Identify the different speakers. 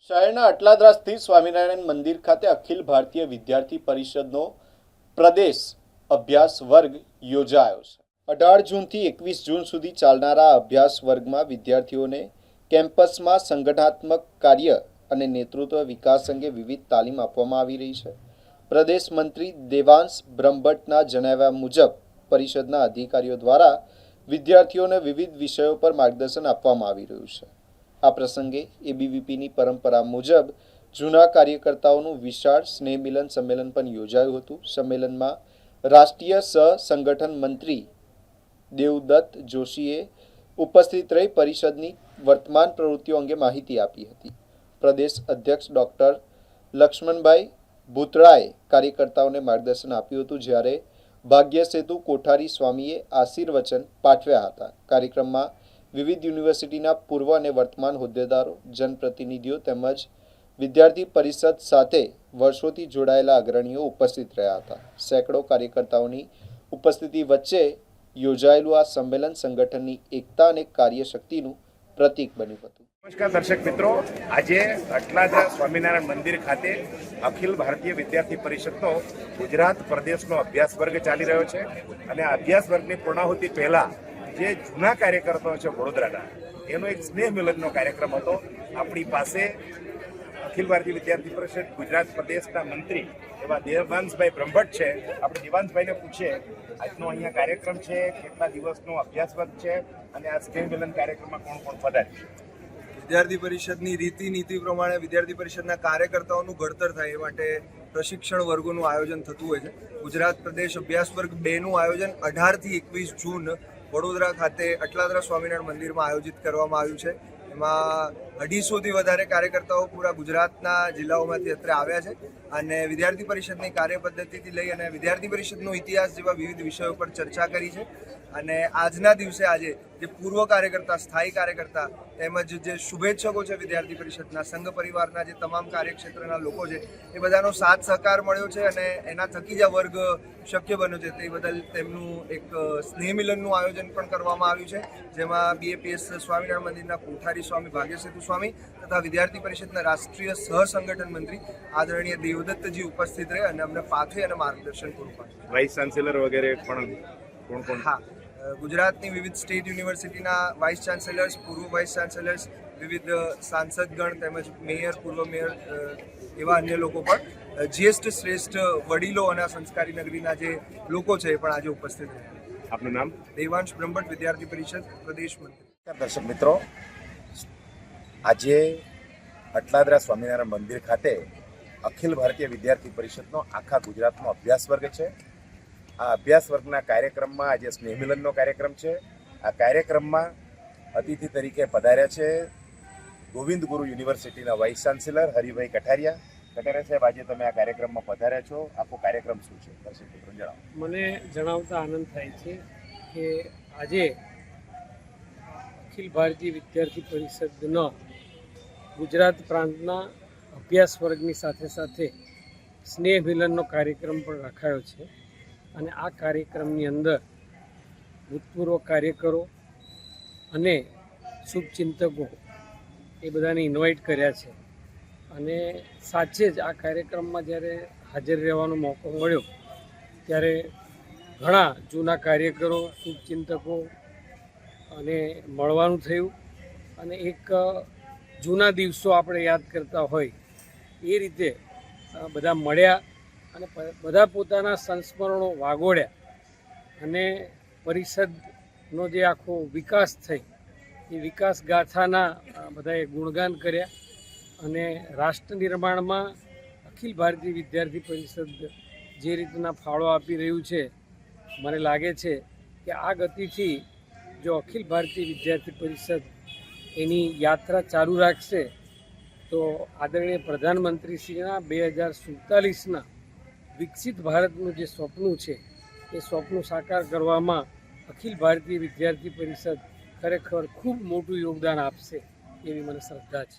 Speaker 1: શહેરના અટલાદરા સ્થિત સ્વામિનારાયણ મંદિર ખાતે અખિલ ભારતીય વિદ્યાર્થી પરિષદનો પ્રદેશ અભ્યાસ વર્ગ યોજાયો છે। 18 જૂનથી 21 જૂન સુધી ચાલનારા અભ્યાસ વર્ગમાં વિદ્યાર્થીઓને કેમ્પસમાં સંગઠનાત્મક કાર્ય અને નેતૃત્વ વિકાસ અંગે વિવિધ તાલીમ આપવામાં આવી રહી છે। પ્રદેશ મંત્રી દેવાંશ બ્રહ્મભટ્ટના જણાવ્યા મુજબ પરિષદના અધિકારીઓ દ્વારા વિદ્યાર્થીઓને વિવિધ વિષયો પર માર્ગદર્શન આપવામાં આવી રહ્યું છે। આ પ્રસંગે એબીવીપીની પરંપરા મુજબ જૂના કાર્યકર્તાઓનું વિશાળ સ્નેહ મિલન સંમેલન પણ યોજાયું હતું। સંમેલનમાં રાષ્ટ્રીય સહ સંગઠન મંત્રી દેવદત્ત જોશીએ ઉપસ્થિત રહી પરિષદની વર્તમાન પ્રવૃત્તિઓ અંગે માહિતી આપી હતી। પ્રદેશ અધ્યક્ષ ડોક્ટર લક્ષ્મણભાઈ ભૂતળાએ કાર્યકર્તાઓને માર્ગદર્શન આપ્યું હતું, જ્યારે ભાગ્ય સેતુ કોઠારી સ્વામીએ આશીર્વચન પાઠવ્યા હતા। કાર્યક્રમમાં વિવિધ યુનિવર્સિટીના પૂર્વ અને વર્તમાન હોદ્દેદારો, જનપ્રતિનિધિઓ તેમજ વિદ્યાર્થી પરિષદ સાથે વર્ષોથી જોડાયેલા અગ્રણીઓ ઉપસ્થિત રહ્યા હતા। સેંકડો કાર્યકર્તાઓની ઉપસ્થિતિ વચ્ચે યોજાયેલું આ સંમેલન સંગઠનની એકતા અને કાર્યશક્તિનું પ્રતીક બન્યું હતું।
Speaker 2: નમસ્કાર દર્શક મિત્રો, આજે અટલાદરા સ્વામિનારાયણ મંદિર ખાતે અખિલ ભારતીય વિદ્યાર્થી પરિષદનો ગુજરાત પ્રદેશનો અભ્યાસ વર્ગ ચાલી રહ્યો છે અને આ અભ્યાસ વર્ગની પૂર્ણાહુતિ પહેલા જે જૂના કાર્યકર્તાઓ છે વડોદરાના, એનો એક સ્નેહ મિલનનો કાર્યક્રમ હતો। આપણી પાસે અખિલ ભારતીય વિદ્યાર્થી પરિષદ ગુજરાત પ્રદેશના મંત્રી એવા દેવાંશભાઈ બ્રહ્મભટ્ટ છે। આપણે દેવાંશભાઈને પૂછીએ, આજનો અહીંયા કાર્યક્રમ છે, કેટલા દિવસનો અભ્યાસ વર્ગ છે અને આ સ્નેહ મિલન કાર્યક્રમમાં કોણ કોણ પધાર્યું છે?
Speaker 3: વિદ્યાર્થી પરિષદની નીતિ પ્રમાણે વિદ્યાર્થી પરિષદના કાર્યકર્તાઓનું ઘડતર થાય એ માટે પ્રશિક્ષણ વર્ગોનું આયોજન થતું હોય છે। ગુજરાત પ્રદેશ અભ્યાસ વર્ગ 2નું આયોજન 18 થી 21 જૂન વડોદરા ખાતે અટલાદરા સ્વામિનારાયણ મંદિરમાં આયોજિત કરવામાં આવ્યું છે। એમાં 250થી વધારે કાર્યકર્તાઓ પૂરા ગુજરાતના જિલ્લાઓમાંથી અત્રે આવ્યા છે અને વિદ્યાર્થી પરિષદની કાર્યપદ્ધતિથી લઈ અને વિદ્યાર્થી પરિષદનો ઇતિહાસ જેવા વિવિધ વિષયો પર ચર્ચા કરી છે। અને આજના દિવસે આજે જે પૂર્વ કાર્યકર્તા, સ્થાયી કાર્યકર્તા તેમજ જે શુભેચ્છકો છે વિદ્યાર્થી પરિષદના, સંઘ પરિવારના જે તમામ કાર્યક્ષેત્રના લોકો છે, એ બધાનો સાથ સહકાર મળ્યો છે અને એના થકી જ આ વર્ગ શક્ય બન્યો છે। તે બદલ તેમનું એક સ્નેહ મિલનનું આયોજન પણ કરવામાં આવ્યું છે, જેમાં બીએપીએસ સ્વામિનારાયણ મંદિરના કોઠારી સ્વામી ભાગ્ય સેતુ સ્વામી તથા વિદ્યાર્થી પરિષદના રાષ્ટ્રીય સહ સંગઠન મંત્રી આદરણીય દેવદત્તજી ઉપસ્થિત રહે અને અમને પાથે અને માર્ગદર્શન પૂરું પાડ્યું।
Speaker 2: વાઇસ ચાન્સેલર વગેરે પણ કોણ?
Speaker 3: હા, ગુજરાતની વિવિધ સ્ટેટ યુનિવર્સિટીના વાઇસ ચાન્સેલર્સ, પૂર્વ વાઇસ ચાન્સેલર્સ, વિવિધ સાંસદગણ તેમજ મેયર, પૂર્વ મેયર એવા અન્ય લોકો પણ, જ્યેષ્ઠ શ્રેષ્ઠ વડીલો અને સંસ્કારી નગરીના જે લોકો છે એ પણ આજે ઉપસ્થિત રહ્યા।
Speaker 2: આપનું નામ?
Speaker 3: દેવાંશ બ્રહ્મભટ્ટ, વિદ્યાર્થી પરિષદ પ્રદેશ મંત્રી।
Speaker 2: દર્શક મિત્રો, આજે અટલાદરા સ્વામિનારાયણ મંદિર ખાતે અખિલ ભારતીય વિદ્યાર્થી પરિષદનો આખા ગુજરાતનો અભ્યાસ વર્ગ છે। આ અભ્યાસ વર્ગના કાર્યક્રમમાં આજે સ્નેહ મિલનનો કાર્યક્રમ છે। આ કાર્યક્રમમાં અતિથિ તરીકે પધાર્યા છે ગોવિંદ ગુરુ યુનિવર્સિટીના વાઇસ ચાન્સેલર હરિભાઈ કઠારિયા। કઠારિયા સાહેબ, આજે તમે આ કાર્યક્રમમાં પધાર્યા છો, આખો કાર્યક્રમ શું છે દર્શક મિત્રો જણાવો।
Speaker 4: મને જણાવતા આનંદ થાય છે કે આજે અખિલ ભારતીય વિદ્યાર્થી પરિષદના ગુજરાત પ્રાંતના અભ્યાસ વર્ગની સાથે સાથે સ્નેહ મિલનનો કાર્યક્રમ પણ રખાયો છે અને આ કાર્યક્રમની અંદર ભૂતપૂર્વ કાર્યકરો અને શુભચિંતકો એ બધાને ઇન્વાઇટ કર્યા છે અને સાચે જ આ કાર્યક્રમમાં જ્યારે હાજર રહેવાનો મોકો મળ્યો ત્યારે ઘણા જૂના કાર્યકરો, શુભચિંતકો અને મળવાનું થયું અને એક જૂના દિવસો આપણે યાદ કરતા હોય એ રીતે બધા મળ્યા અને બધા પોતાના સંસ્મરણો વાગોળ્યા અને પરિષદનો જે આખો વિકાસ થઈ એ વિકાસ ગાથાના બધાએ ગુણગાન કર્યા અને રાષ્ટ્ર નિર્માણમાં અખિલ ભારતીય વિદ્યાર્થી પરિષદ જે રીતના ફાળો આપી રહ્યું છે, મને લાગે છે કે આ ગતિથી જો અખિલ ભારતીય વિદ્યાર્થી પરિષદ એની યાત્રા ચાલુ રાખશે તો આદરણીય પ્રધાનમંત્રીશ્રીના 2047ના વિકસિત ભારતનું જે સ્વપ્ન છે એ સ્વપ્ન સાકાર કરવામાં અખિલ ભારતીય વિદ્યાર્થી પરિષદ ખરેખર ખૂબ મોટું યોગદાન આપશે એવી મને શ્રદ્ધા છે।